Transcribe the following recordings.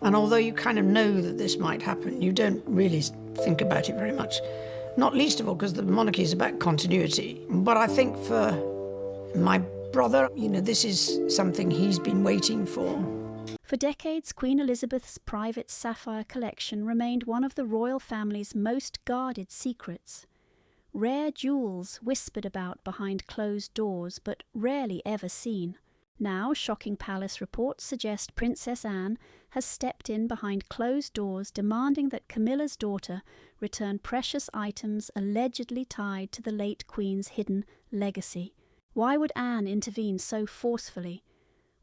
And although you kind of know that this might happen, you don't really think about it very much. Not least of all because the monarchy is about continuity. But I think for my brother, this is something he's been waiting for. For decades, Queen Elizabeth's private sapphire collection remained one of the royal family's most guarded secrets. Rare jewels whispered about behind closed doors, but rarely ever seen. Now, shocking palace reports suggest Princess Anne has stepped in behind closed doors demanding that Camilla's daughter return precious items allegedly tied to the late Queen's hidden legacy. Why would Anne intervene so forcefully?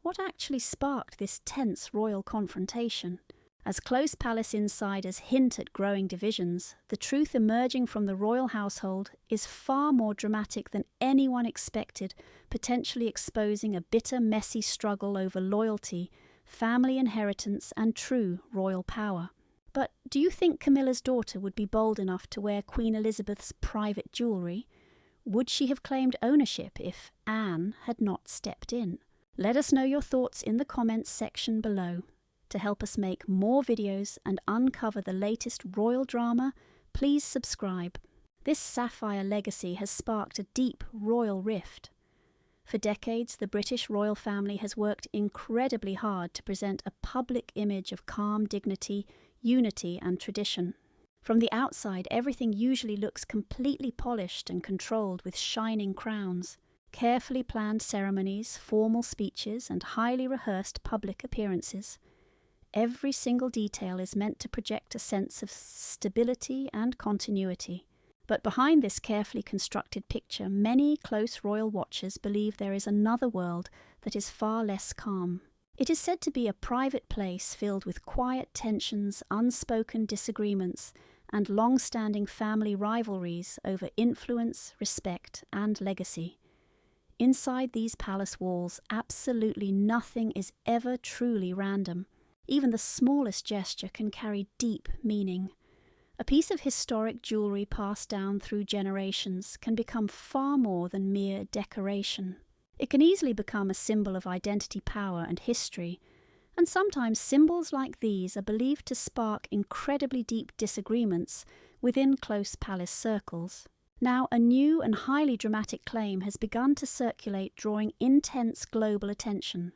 What actually sparked this tense royal confrontation? As close palace insiders hint at growing divisions, the truth emerging from the royal household is far more dramatic than anyone expected, potentially exposing a bitter, messy struggle over loyalty, family inheritance, and true royal power. But do you think Camilla's daughter would be bold enough to wear Queen Elizabeth's private jewellery? Would she have claimed ownership if Anne had not stepped in? Let us know your thoughts in the comments section below. To help us make more videos and uncover the latest royal drama, please subscribe. This sapphire legacy has sparked a deep royal rift. For decades, the British royal family has worked incredibly hard to present a public image of calm dignity, unity, and tradition. From the outside, everything usually looks completely polished and controlled with shining crowns, carefully planned ceremonies, formal speeches, and highly rehearsed public appearances. Every single detail is meant to project a sense of stability and continuity. But behind this carefully constructed picture, many close royal watchers believe there is another world that is far less calm. It is said to be a private place filled with quiet tensions, unspoken disagreements, and long-standing family rivalries over influence, respect, and legacy. Inside these palace walls, absolutely nothing is ever truly random. Even the smallest gesture can carry deep meaning. A piece of historic jewellery passed down through generations can become far more than mere decoration. It can easily become a symbol of identity, power, and history, and sometimes symbols like these are believed to spark incredibly deep disagreements within close palace circles. Now, a new and highly dramatic claim has begun to circulate, drawing intense global attention.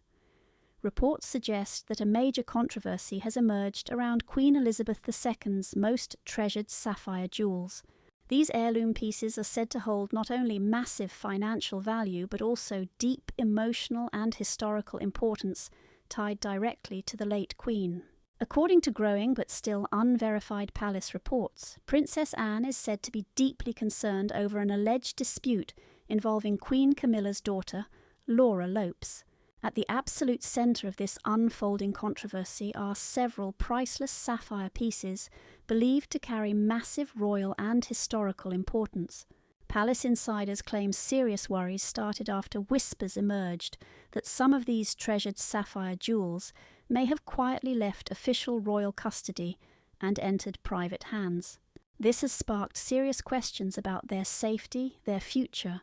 Reports suggest that a major controversy has emerged around Queen Elizabeth II's most treasured sapphire jewels. These heirloom pieces are said to hold not only massive financial value but also deep emotional and historical importance tied directly to the late Queen. According to growing but still unverified palace reports, Princess Anne is said to be deeply concerned over an alleged dispute involving Queen Camilla's daughter, Laura Lopes. At the absolute centre of this unfolding controversy are several priceless sapphire pieces believed to carry massive royal and historical importance. Palace insiders claim serious worries started after whispers emerged that some of these treasured sapphire jewels may have quietly left official royal custody and entered private hands. This has sparked serious questions about their safety, their future,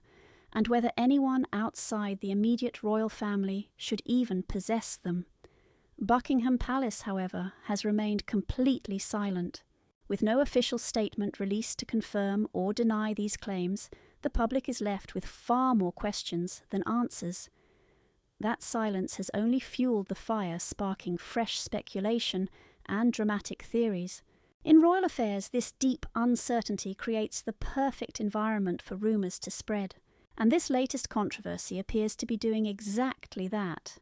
and whether anyone outside the immediate royal family should even possess them. Buckingham Palace, however, has remained completely silent. With no official statement released to confirm or deny these claims, the public is left with far more questions than answers. That silence has only fueled the fire, sparking fresh speculation and dramatic theories. In royal affairs, this deep uncertainty creates the perfect environment for rumours to spread. And this latest controversy appears to be doing exactly that.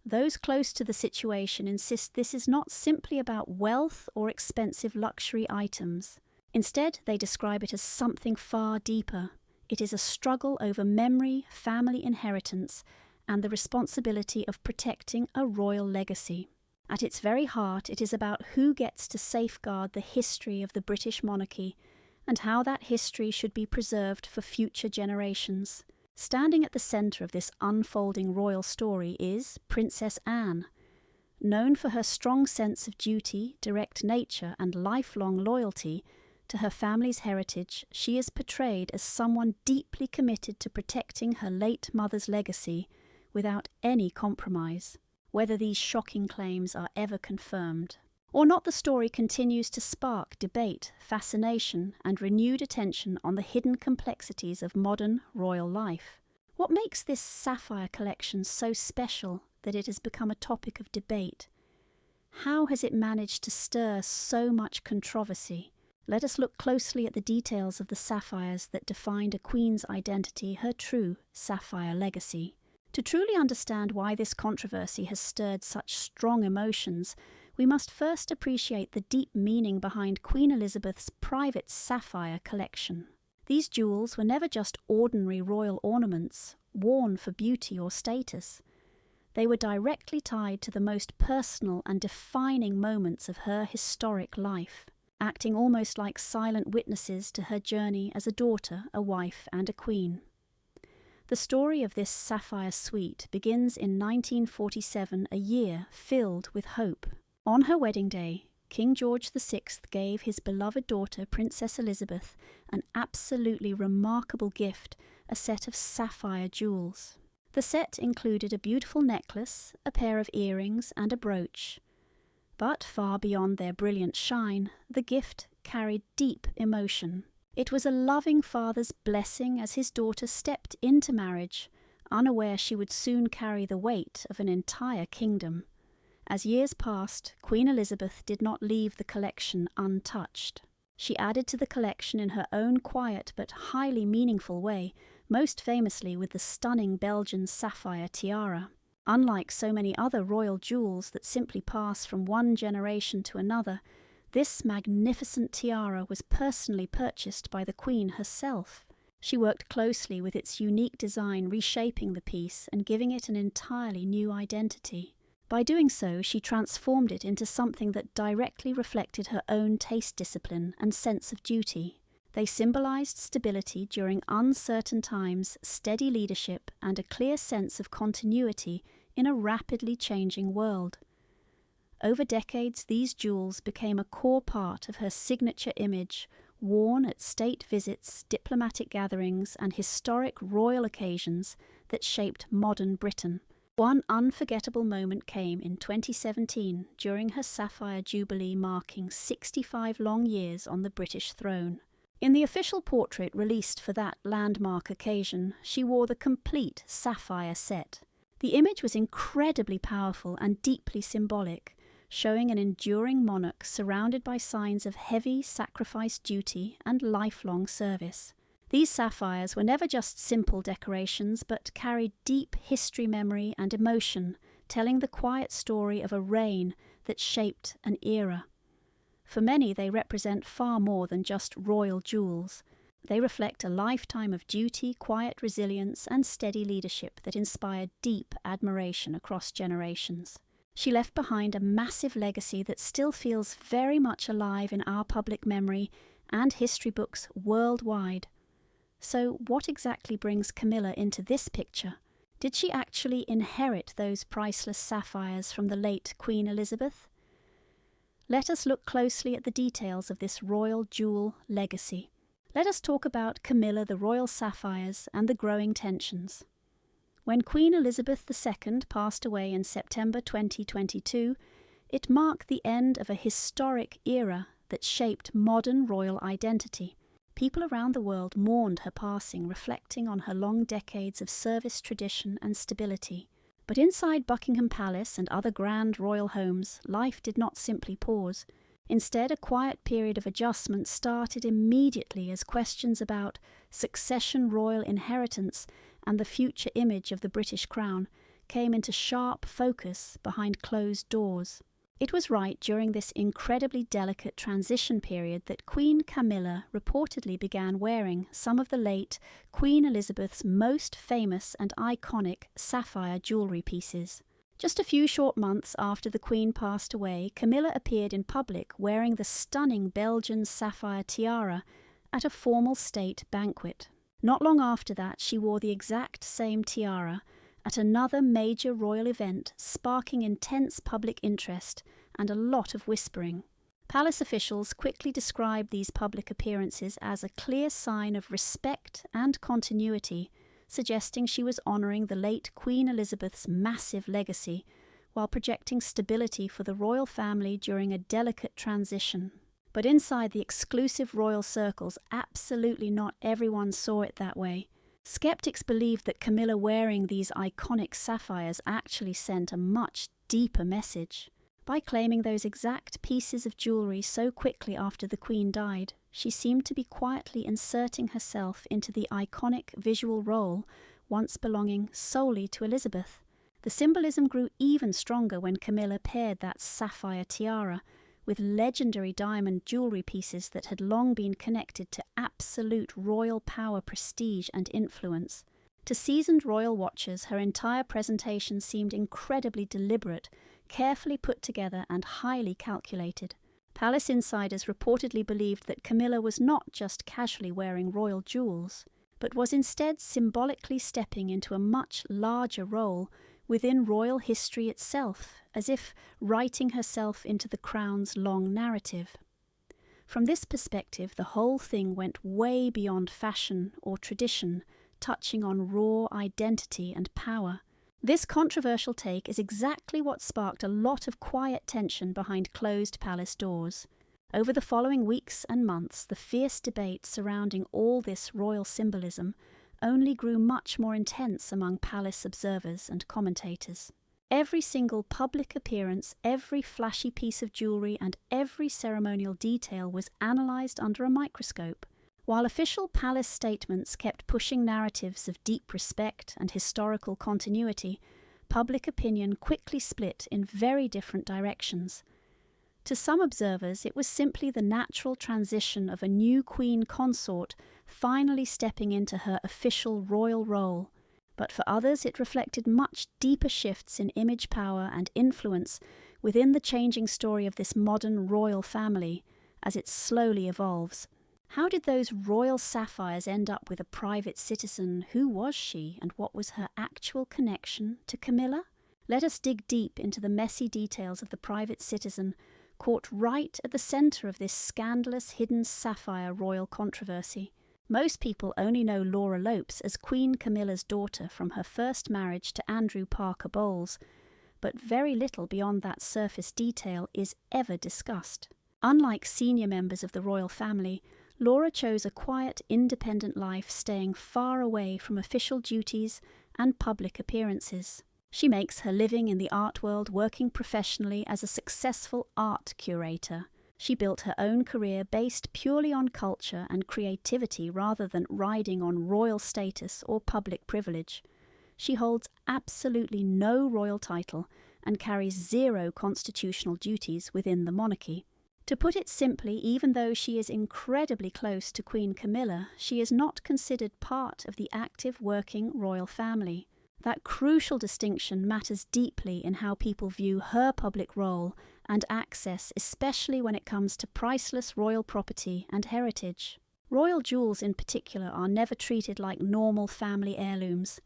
Those close to the situation insist this is not simply about wealth or expensive luxury items. Instead, they describe it as something far deeper. It is a struggle over memory, family inheritance, and the responsibility of protecting a royal legacy. At its very heart, it is about who gets to safeguard the history of the British monarchy and how that history should be preserved for future generations. Standing at the centre of this unfolding royal story is Princess Anne. Known for her strong sense of duty, direct nature, and lifelong loyalty to her family's heritage, she is portrayed as someone deeply committed to protecting her late mother's legacy without any compromise. whether these shocking claims are ever confirmed. Or not, the story continues to spark debate, fascination, and renewed attention on the hidden complexities of modern royal life. What makes this sapphire collection so special that it has become a topic of debate? How has it managed to stir so much controversy? Let us look closely at the details of the sapphires that defined a queen's identity, her true sapphire legacy. To truly understand why this controversy has stirred such strong emotions, we must first appreciate the deep meaning behind Queen Elizabeth's private sapphire collection. These jewels were never just ordinary royal ornaments, worn for beauty or status. They were directly tied to the most personal and defining moments of her historic life, acting almost like silent witnesses to her journey as a daughter, a wife, and a queen. The story of this sapphire suite begins in 1947, a year filled with hope. On her wedding day, King George VI gave his beloved daughter, Princess Elizabeth, an absolutely remarkable gift, a set of sapphire jewels. The set included a beautiful necklace, a pair of earrings, and a brooch. But far beyond their brilliant shine, the gift carried deep emotion. It was a loving father's blessing as his daughter stepped into marriage, unaware she would soon carry the weight of an entire kingdom. As years passed, Queen Elizabeth did not leave the collection untouched. She added to the collection in her own quiet but highly meaningful way, most famously with the stunning Belgian sapphire tiara. Unlike so many other royal jewels that simply pass from one generation to another, this magnificent tiara was personally purchased by the Queen herself. She worked closely with its unique design, reshaping the piece and giving it an entirely new identity. By doing so, she transformed it into something that directly reflected her own taste discipline and sense of duty. They symbolized stability during uncertain times, steady leadership, and a clear sense of continuity in a rapidly changing world. Over decades, these jewels became a core part of her signature image, worn at state visits, diplomatic gatherings, and historic royal occasions that shaped modern Britain. One unforgettable moment came in 2017 during her Sapphire Jubilee, marking 65 long years on the British throne. In the official portrait released for that landmark occasion, she wore the complete sapphire set. The image was incredibly powerful and deeply symbolic, showing an enduring monarch surrounded by signs of heavy sacrifice duty and lifelong service. These sapphires were never just simple decorations, but carried deep history memory and emotion, telling the quiet story of a reign that shaped an era. For many, they represent far more than just royal jewels. They reflect a lifetime of duty, quiet resilience, and steady leadership that inspired deep admiration across generations. She left behind a massive legacy that still feels very much alive in our public memory and history books worldwide. So what exactly brings Camilla into this picture? Did she actually inherit those priceless sapphires from the late Queen Elizabeth? Let us look closely at the details of this royal jewel legacy. Let us talk about Camilla, the royal sapphires, and the growing tensions. When Queen Elizabeth II passed away in September 2022, it marked the end of a historic era that shaped modern royal identity. People around the world mourned her passing, reflecting on her long decades of service, tradition, and stability. But inside Buckingham Palace and other grand royal homes, life did not simply pause. Instead, a quiet period of adjustment started immediately as questions about succession, royal inheritance, and the future image of the British crown came into sharp focus behind closed doors. It was right during this incredibly delicate transition period that Queen Camilla reportedly began wearing some of the late Queen Elizabeth's most famous and iconic sapphire jewellery pieces. Just a few short months after the Queen passed away, Camilla appeared in public wearing the stunning Belgian sapphire tiara at a formal state banquet. Not long after that, she wore the exact same tiara at another major royal event, sparking intense public interest and a lot of whispering. Palace officials quickly described these public appearances as a clear sign of respect and continuity, suggesting she was honouring the late Queen Elizabeth's massive legacy, while projecting stability for the royal family during a delicate transition. But inside the exclusive royal circles, absolutely not everyone saw it that way. Skeptics believed that Camilla wearing these iconic sapphires actually sent a much deeper message. By claiming those exact pieces of jewellery so quickly after the Queen died, she seemed to be quietly inserting herself into the iconic visual role once belonging solely to Elizabeth. The symbolism grew even stronger when Camilla paired that sapphire tiara with legendary diamond jewellery pieces that had long been connected to absolute royal power, prestige and influence. To seasoned royal watchers, her entire presentation seemed incredibly deliberate, carefully put together and highly calculated. Palace insiders reportedly believed that Camilla was not just casually wearing royal jewels, but was instead symbolically stepping into a much larger role within royal history itself, as if writing herself into the crown's long narrative. From this perspective, the whole thing went way beyond fashion or tradition, touching on raw identity and power. This controversial take is exactly what sparked a lot of quiet tension behind closed palace doors. Over the following weeks and months, the fierce debate surrounding all this royal symbolism only grew much more intense among palace observers and commentators. Every single public appearance, every flashy piece of jewellery and every ceremonial detail was analysed under a microscope. While official palace statements kept pushing narratives of deep respect and historical continuity, public opinion quickly split in very different directions. To some observers, it was simply the natural transition of a new queen consort finally stepping into her official royal role. But for others, it reflected much deeper shifts in image power and influence within the changing story of this modern royal family as it slowly evolves. How did those royal sapphires end up with a private citizen? Who was she, and what was her actual connection to Camilla? Let us dig deep into the messy details of the private citizen, caught right at the centre of this scandalous hidden sapphire royal controversy. Most people only know Laura Lopes as Queen Camilla's daughter from her first marriage to Andrew Parker Bowles, but very little beyond that surface detail is ever discussed. Unlike senior members of the royal family, Laura chose a quiet, independent life, staying far away from official duties and public appearances. She makes her living in the art world, working professionally as a successful art curator. She built her own career based purely on culture and creativity rather than riding on royal status or public privilege. She holds absolutely no royal title and carries zero constitutional duties within the monarchy. To put it simply, even though she is incredibly close to Queen Camilla, she is not considered part of the active working royal family. That crucial distinction matters deeply in how people view her public role and access, especially when it comes to priceless royal property and heritage. Royal jewels in particular are never treated like normal family heirlooms.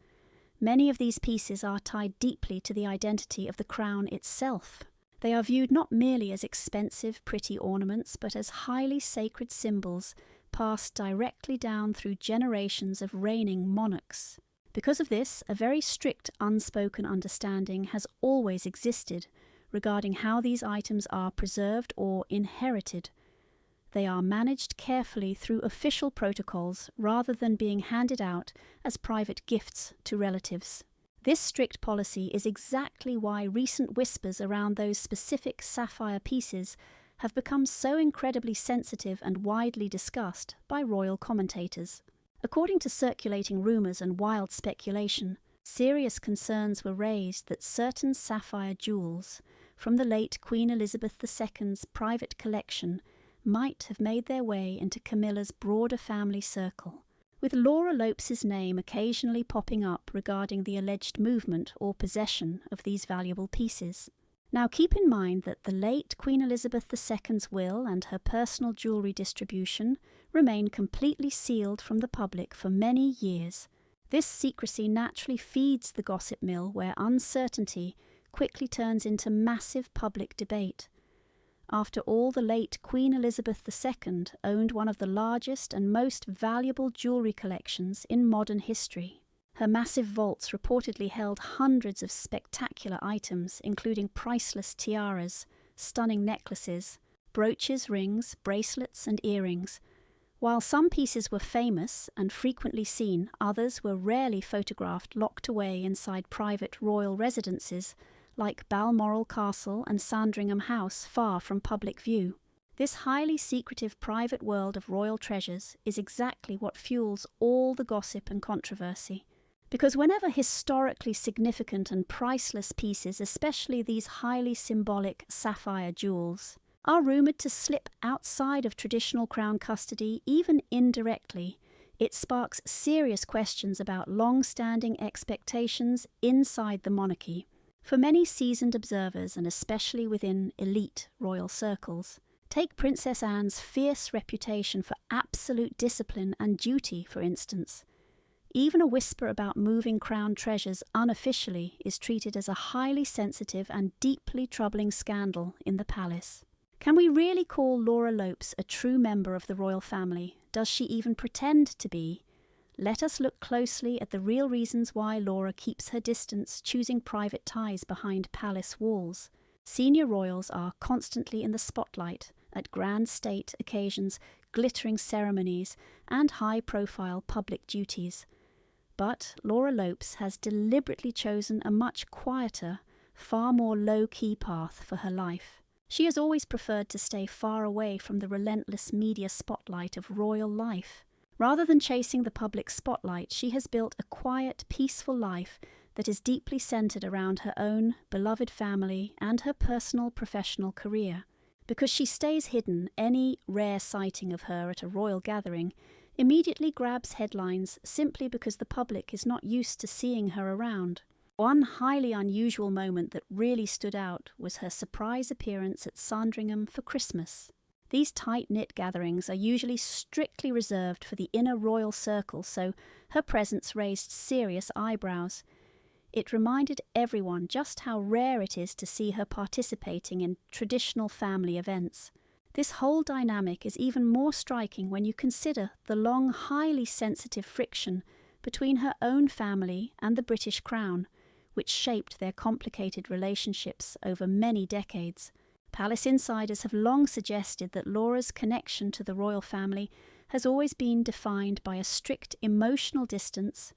Many of these pieces are tied deeply to the identity of the crown itself. They are viewed not merely as expensive, pretty ornaments, but as highly sacred symbols passed directly down through generations of reigning monarchs. Because of this, a very strict unspoken understanding has always existed regarding how these items are preserved or inherited. They are managed carefully through official protocols rather than being handed out as private gifts to relatives. This strict policy is exactly why recent whispers around those specific sapphire pieces have become so incredibly sensitive and widely discussed by royal commentators. According to circulating rumours and wild speculation, serious concerns were raised that certain sapphire jewels from the late Queen Elizabeth II's private collection might have made their way into Camilla's broader family circle, with Laura Lopes' name occasionally popping up regarding the alleged movement or possession of these valuable pieces. Now keep in mind that the late Queen Elizabeth II's will and her personal jewellery distribution remain completely sealed from the public for many years. This secrecy naturally feeds the gossip mill where uncertainty quickly turns into massive public debate. After all, the late Queen Elizabeth II owned one of the largest and most valuable jewellery collections in modern history. Her massive vaults reportedly held hundreds of spectacular items, including priceless tiaras, stunning necklaces, brooches, rings, bracelets, and earrings. While some pieces were famous and frequently seen, others were rarely photographed locked away inside private royal residences like Balmoral Castle and Sandringham House, far from public view. This highly secretive private world of royal treasures is exactly what fuels all the gossip and controversy. Because whenever historically significant and priceless pieces, especially these highly symbolic sapphire jewels, are rumoured to slip outside of traditional crown custody, even indirectly, it sparks serious questions about long-standing expectations inside the monarchy. For many seasoned observers, and especially within elite royal circles, take Princess Anne's fierce reputation for absolute discipline and duty, for instance. Even a whisper about moving crown treasures unofficially is treated as a highly sensitive and deeply troubling scandal in the palace. Can we really call Laura Lopes a true member of the royal family? Does she even pretend to be? Let us look closely at the real reasons why Laura keeps her distance, choosing private ties behind palace walls. Senior royals are constantly in the spotlight at grand state occasions, glittering ceremonies, and high-profile public duties. But Laura Lopes has deliberately chosen a much quieter, far more low-key path for her life. She has always preferred to stay far away from the relentless media spotlight of royal life. Rather than chasing the public spotlight, she has built a quiet, peaceful life that is deeply centered around her own beloved family and her personal professional career. Because she stays hidden, any rare sighting of her at a royal gathering immediately grabs headlines simply because the public is not used to seeing her around. One highly unusual moment that really stood out was her surprise appearance at Sandringham for Christmas. These tight-knit gatherings are usually strictly reserved for the inner royal circle, so her presence raised serious eyebrows. It reminded everyone just how rare it is to see her participating in traditional family events. This whole dynamic is even more striking when you consider the long, highly sensitive friction between her own family and the British Crown, which shaped their complicated relationships over many decades. Palace insiders have long suggested that Laura's connection to the royal family has always been defined by a strict emotional distance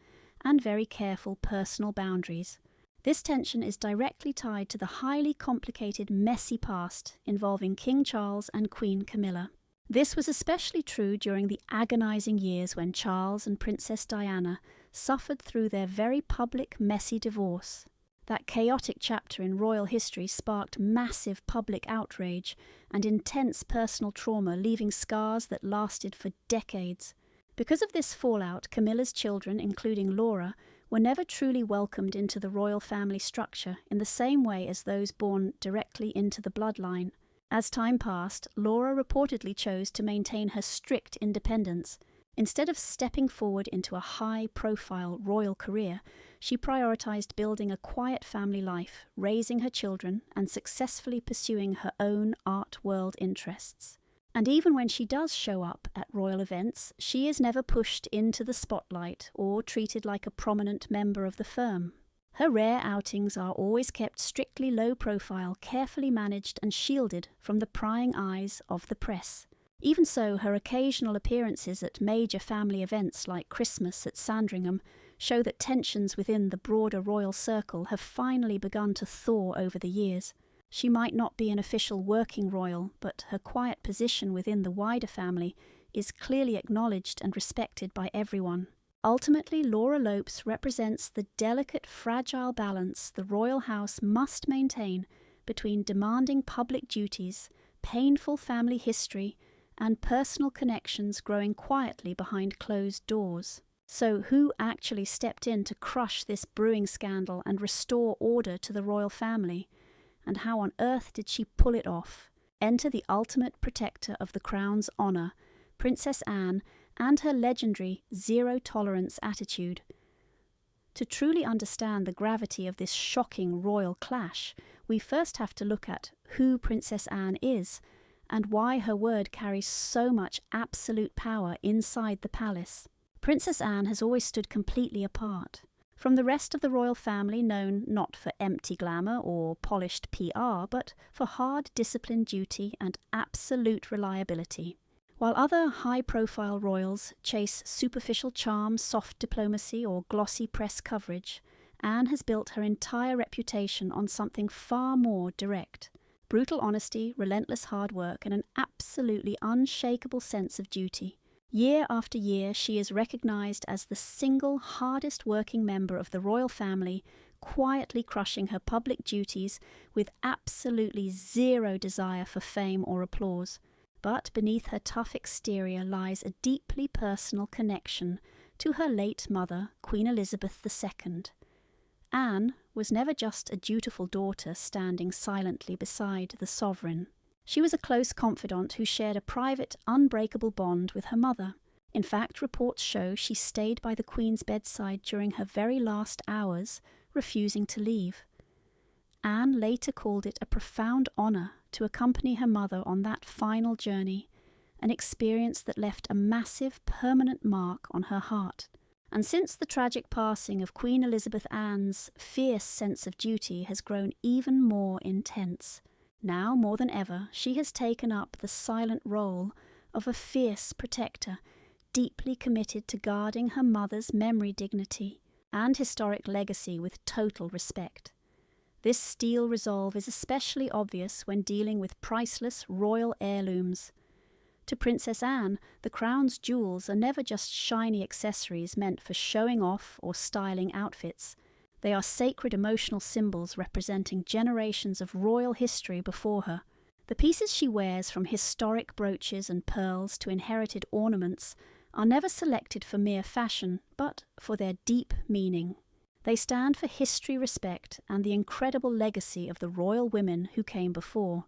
and very careful personal boundaries. This tension is directly tied to the highly complicated, messy past involving King Charles and Queen Camilla. This was especially true during the agonizing years when Charles and Princess Diana suffered through their very public, messy divorce. That chaotic chapter in royal history sparked massive public outrage and intense personal trauma, leaving scars that lasted for decades. Because of this fallout, Camilla's children, including Laura, were never truly welcomed into the royal family structure in the same way as those born directly into the bloodline. As time passed, Laura reportedly chose to maintain her strict independence. Instead of stepping forward into a high-profile royal career, she prioritized building a quiet family life, raising her children, and successfully pursuing her own art world interests. And even when she does show up at royal events, she is never pushed into the spotlight or treated like a prominent member of the firm. Her rare outings are always kept strictly low profile, carefully managed and shielded from the prying eyes of the press. Even so, her occasional appearances at major family events like Christmas at Sandringham show that tensions within the broader royal circle have finally begun to thaw over the years. She might not be an official working royal, but her quiet position within the wider family is clearly acknowledged and respected by everyone. Ultimately, Laura Lopes represents the delicate, fragile balance the royal house must maintain between demanding public duties, painful family history, and personal connections growing quietly behind closed doors. So who actually stepped in to crush this brewing scandal and restore order to the royal family? And how on earth did she pull it off? Enter the ultimate protector of the crown's honour, Princess Anne, and her legendary zero-tolerance attitude. To truly understand the gravity of this shocking royal clash, we first have to look at who Princess Anne is, and why her word carries so much absolute power inside the palace. Princess Anne has always stood completely apart. from the rest of the royal family known not for empty glamour or polished PR, but for hard disciplined duty and absolute reliability. While other high-profile royals chase superficial charm, soft diplomacy, or glossy press coverage, Anne has built her entire reputation on something far more direct. Brutal honesty, relentless hard work, and an absolutely unshakable sense of duty. Year after year, she is recognised as the single hardest working member of the royal family, quietly crushing her public duties with absolutely zero desire for fame or applause. But beneath her tough exterior lies a deeply personal connection to her late mother, Queen Elizabeth II. Anne was never just a dutiful daughter standing silently beside the sovereign. She was a close confidant who shared a private, unbreakable bond with her mother. In fact, reports show she stayed by the Queen's bedside during her very last hours, refusing to leave. Anne later called it a profound honour to accompany her mother on that final journey, an experience that left a massive, permanent mark on her heart. And since the tragic passing of Queen Elizabeth Anne's fierce sense of duty has grown even more intense. Now, more than ever, she has taken up the silent role of a fierce protector, deeply committed to guarding her mother's memory, dignity, and historic legacy with total respect. This steel resolve is especially obvious when dealing with priceless royal heirlooms. To Princess Anne, the crown's jewels are never just shiny accessories meant for showing off or styling outfits. They are sacred emotional symbols representing generations of royal history before her. The pieces she wears, from historic brooches and pearls to inherited ornaments, are never selected for mere fashion, but for their deep meaning. They stand for history, respect, and the incredible legacy of the royal women who came before.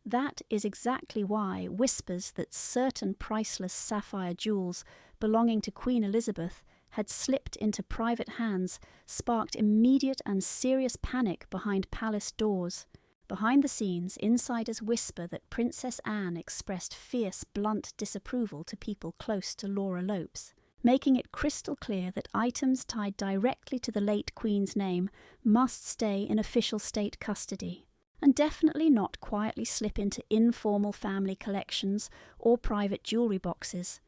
That is exactly why whispers that certain priceless sapphire jewels belonging to Queen Elizabeth had slipped into private hands sparked immediate and serious panic behind palace doors. Behind the scenes, insiders whisper that Princess Anne expressed fierce, blunt disapproval to people close to Laura Lopes, making it crystal clear that items tied directly to the late Queen's name must stay in official state custody, and definitely not quietly slip into informal family collections or private jewellery boxes.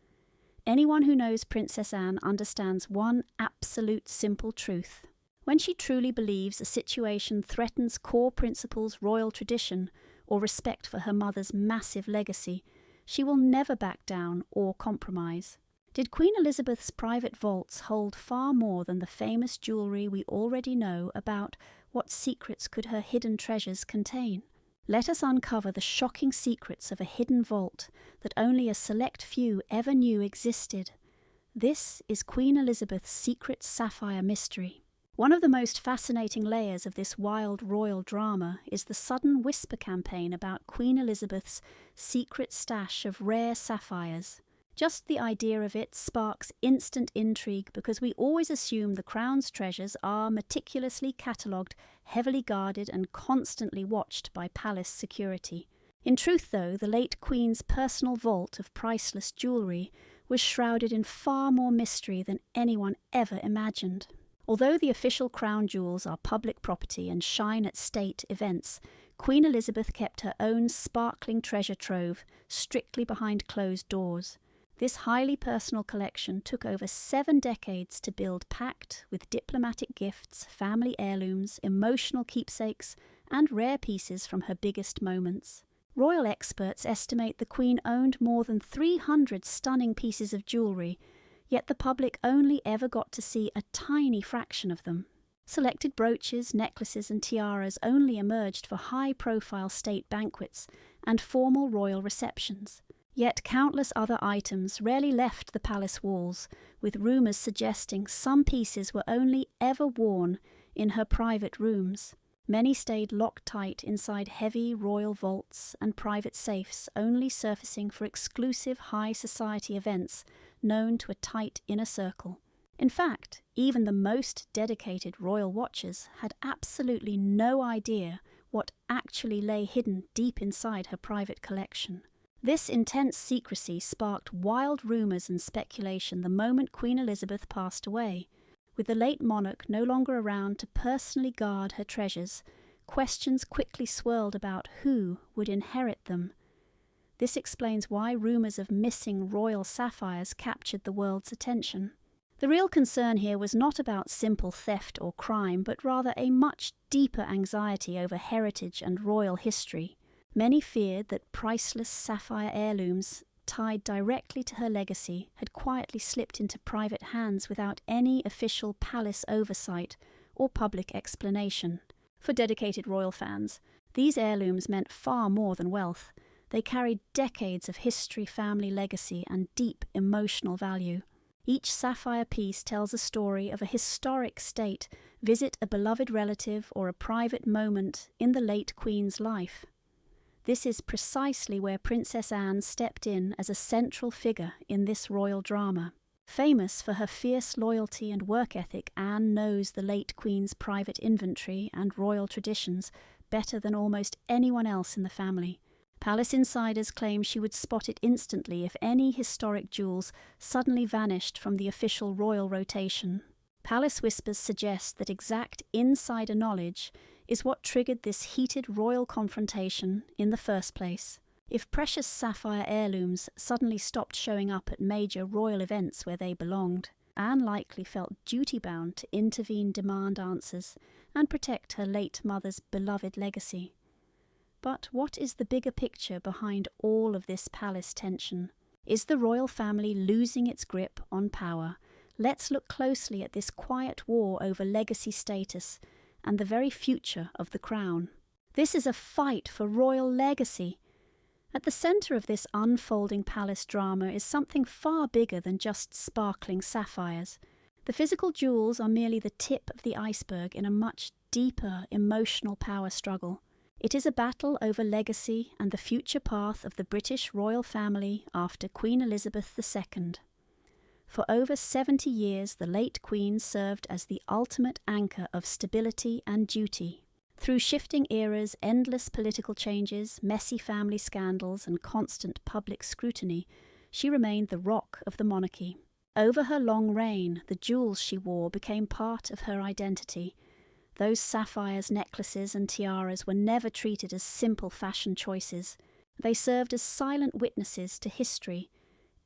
Anyone who knows Princess Anne understands one absolute simple truth. When she truly believes a situation threatens core principles, royal tradition, or respect for her mother's massive legacy, she will never back down or compromise. Did Queen Elizabeth's private vaults hold far more than the famous jewellery we already know about? What secrets could her hidden treasures contain? Let us uncover the shocking secrets of a hidden vault that only a select few ever knew existed. This is Queen Elizabeth's secret sapphire mystery. One of the most fascinating layers of this wild royal drama is the sudden whisper campaign about Queen Elizabeth's secret stash of rare sapphires. Just the idea of it sparks instant intrigue because we always assume the crown's treasures are meticulously catalogued, heavily guarded and constantly watched by palace security. In truth, though, the late Queen's personal vault of priceless jewellery was shrouded in far more mystery than anyone ever imagined. Although the official crown jewels are public property and shine at state events, Queen Elizabeth kept her own sparkling treasure trove strictly behind closed doors. This highly personal collection took over 7 decades to build, packed with diplomatic gifts, family heirlooms, emotional keepsakes, and rare pieces from her biggest moments. Royal experts estimate the Queen owned more than 300 stunning pieces of jewellery, yet the public only ever got to see a tiny fraction of them. Selected brooches, necklaces and tiaras only emerged for high-profile state banquets and formal royal receptions. Yet countless other items rarely left the palace walls, with rumours suggesting some pieces were only ever worn in her private rooms. Many stayed locked tight inside heavy royal vaults and private safes, only surfacing for exclusive high society events known to a tight inner circle. In fact, even the most dedicated royal watchers had absolutely no idea what actually lay hidden deep inside her private collection. This intense secrecy sparked wild rumours and speculation the moment Queen Elizabeth passed away, With the late monarch no longer around to personally guard her treasures, questions quickly swirled about who would inherit them. This explains why rumours of missing royal sapphires captured the world's attention. The real concern here was not about simple theft or crime, but rather a much deeper anxiety over heritage and royal history. Many feared that priceless sapphire heirlooms, tied directly to her legacy, had quietly slipped into private hands without any official palace oversight or public explanation. For dedicated royal fans, these heirlooms meant far more than wealth. They carried decades of history, family legacy, and deep emotional value. Each sapphire piece tells a story of a historic state, visit a beloved relative, or a private moment in the late Queen's life. This is precisely where Princess Anne stepped in as a central figure in this royal drama. Famous for her fierce loyalty and work ethic, Anne knows the late Queen's private inventory and royal traditions better than almost anyone else in the family. Palace insiders claim she would spot it instantly if any historic jewels suddenly vanished from the official royal rotation. Palace whispers suggest that exact insider knowledge is what triggered this heated royal confrontation in the first place. If precious sapphire heirlooms suddenly stopped showing up at major royal events where they belonged, Anne likely felt duty-bound to intervene, demand answers, and protect her late mother's beloved legacy. But what is the bigger picture behind all of this palace tension? Is the royal family losing its grip on power? Let's look closely at this quiet war over legacy status and the very future of the crown. This is a fight for royal legacy. At the centre of this unfolding palace drama is something far bigger than just sparkling sapphires. The physical jewels are merely the tip of the iceberg in a much deeper emotional power struggle. It is a battle over legacy and the future path of the British royal family after Queen Elizabeth II. For over 70 years, the late Queen served as the ultimate anchor of stability and duty. Through shifting eras, endless political changes, messy family scandals, and constant public scrutiny, she remained the rock of the monarchy. Over her long reign, the jewels she wore became part of her identity. Those sapphires, necklaces, and tiaras were never treated as simple fashion choices. They served as silent witnesses to history.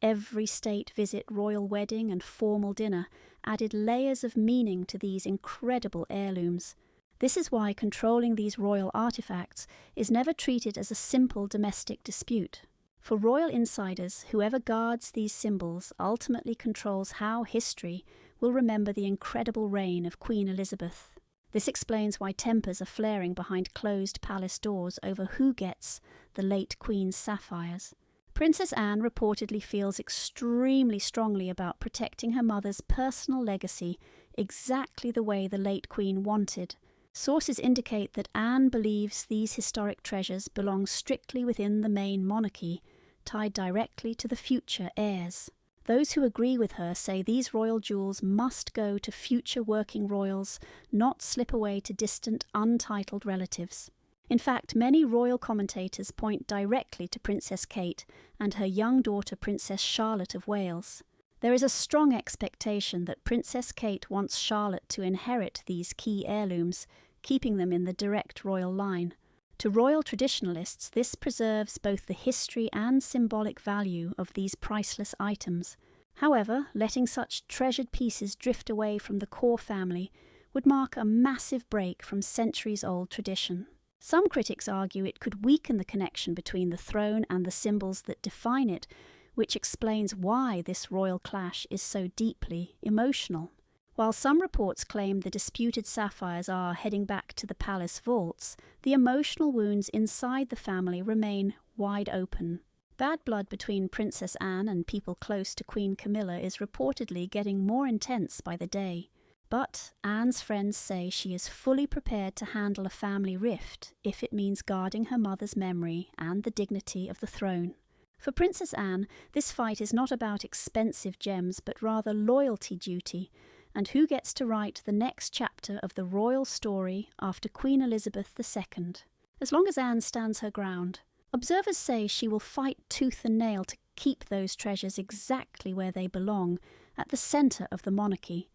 Every state visit, royal wedding, and formal dinner added layers of meaning to these incredible heirlooms. This is why controlling these royal artifacts is never treated as a simple domestic dispute. For royal insiders, whoever guards these symbols ultimately controls how history will remember the incredible reign of Queen Elizabeth. This explains why tempers are flaring behind closed palace doors over who gets the late Queen's sapphires. Princess Anne reportedly feels extremely strongly about protecting her mother's personal legacy exactly the way the late Queen wanted. Sources indicate that Anne believes these historic treasures belong strictly within the main monarchy, tied directly to the future heirs. Those who agree with her say these royal jewels must go to future working royals, not slip away to distant, untitled relatives. In fact, many royal commentators point directly to Princess Kate and her young daughter Princess Charlotte of Wales. There is a strong expectation that Princess Kate wants Charlotte to inherit these key heirlooms, keeping them in the direct royal line. To royal traditionalists, this preserves both the history and symbolic value of these priceless items. However, letting such treasured pieces drift away from the core family would mark a massive break from centuries-old tradition. Some critics argue it could weaken the connection between the throne and the symbols that define it, which explains why this royal clash is so deeply emotional. While some reports claim the disputed sapphires are heading back to the palace vaults, the emotional wounds inside the family remain wide open. Bad blood between Princess Anne and people close to Queen Camilla is reportedly getting more intense by the day. But Anne's friends say she is fully prepared to handle a family rift if it means guarding her mother's memory and the dignity of the throne. For Princess Anne, this fight is not about expensive gems, but rather loyalty duty, and who gets to write the next chapter of the royal story after Queen Elizabeth II. As long as Anne stands her ground, observers say she will fight tooth and nail to keep those treasures exactly where they belong, at the centre of the monarchy.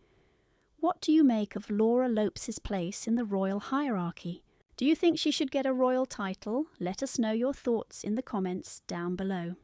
What do you make of Laura Lopes' place in the royal hierarchy? Do you think she should get a royal title? Let us know your thoughts in the comments down below.